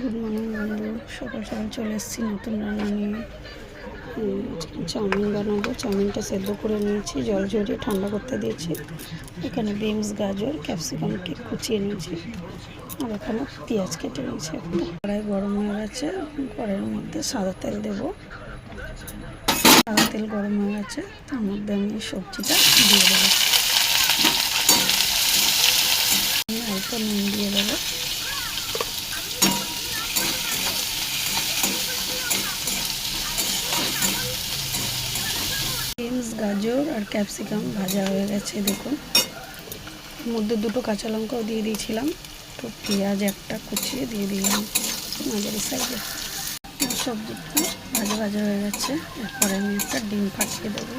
Good morning বন্ধু, সকাল সকাল চলে এসেছি নতুন রান্না নিয়ে। চাউমিন বানাবো। চাউমিনটা সেদ্ধ করে নিয়েছি, জল ঝরিয়ে ঠান্ডা করতে দিয়েছি। এখানে বিনস, গাজর, ক্যাপসিকামকে কুচিয়ে নিয়েছি, আর এখানে পেঁয়াজ কেটে নিয়েছি। একটা কড়াই গরম হয়ে গেছে, কড়াইয়ের মধ্যে সাদা তেল দেবো। সাদা তেল গরম হয়ে গেছে, তার মধ্যে আমি সবজিটা দিয়ে দেবো। অল্প নুন দিয়ে দেবো। বিনস, গাজর আর ক্যাপসিকাম ভাজা হয়ে গেছে দেখুন। এর মধ্যে দুটো কাঁচা লঙ্কাও দিয়ে দিয়েছিলাম, তো পেঁয়াজ একটা কুচিয়ে দিয়ে দিলাম মাঝারি সাইজে। সবজিটা ভাজা ভাজা হয়ে গেছে। এরপরে আমি একটা ডিম ফাটিয়ে দেবো।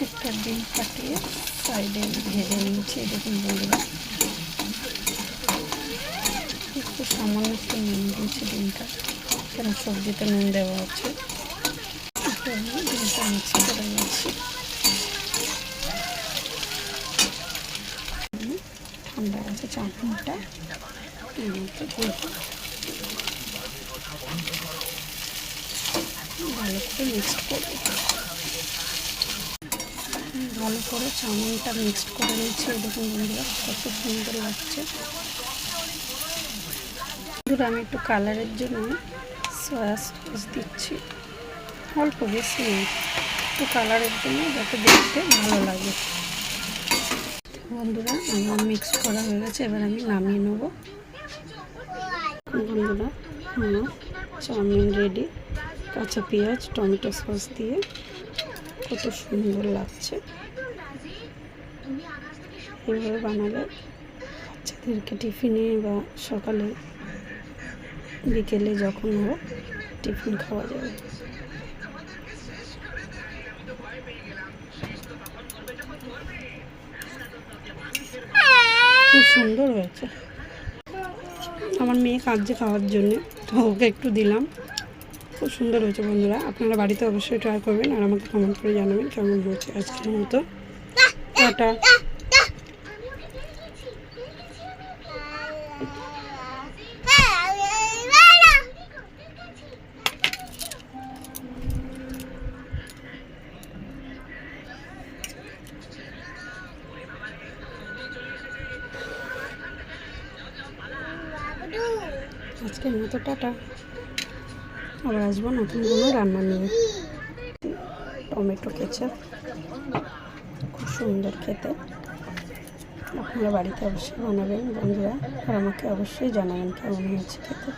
একটা ডিম ফাটিয়ে সাইডে ভেজে নিয়েছি দেখুন বন্ধুরা। একটু সামান্য একটু নুন দিয়েছি ডিমটা, কেন সবজিতে নুন দেওয়া আছে। ডিমটা মিক্স করে নিচ্ছি। ঠান্ডা আছে চাটনিটা ভালো করে মিক্সড করবো। ভালো করে চাউমিনটা মিক্সড করে নিচ্ছি দেখুন বন্ধুরা, কত সুন্দর লাগছে। বন্ধুরা আমি একটু কালারের জন্য সয়া সস দিচ্ছি, অল্প, বেশি নেই, একটু কালারের জন্য যাতে দেখতে ভালো লাগে। বন্ধুরা আমার মিক্স করা হয়ে গেছে, এবার আমি নামিয়ে নেব। বন্ধুরা আমার চাউমিন রেডি। কাঁচা পেঁয়াজ, টমেটো সস দিয়ে কত সুন্দর লাগছে। এইভাবে বানালে বাচ্চাদেরকে টিফিনে বা সকালে বিকেলে যখন হোক টিফিন খাওয়া যাবে। খুব সুন্দর হয়েছে। আমার মেয়ে কাঁদছে খাওয়ার জন্যে, তো ওকে একটু দিলাম। খুব সুন্দর হয়েছে বন্ধুরা, আপনারা বাড়িতে অবশ্যই ট্রাই করবেন আর আমাকে কমেন্ট করে জানাবেন কেমন হয়েছে। আজকের মতো টাটা। আজকের মতো টাটা, আবার আসবো নতুন কোনো রান্না নিয়ে। টমেটো কেচাপ খুব সুন্দর খেতে, আপনারা বাড়িতে অবশ্যই বানাবেন বন্ধুরা, আর আমাকে অবশ্যই জানাবেন কেমন হয়েছে খেতে।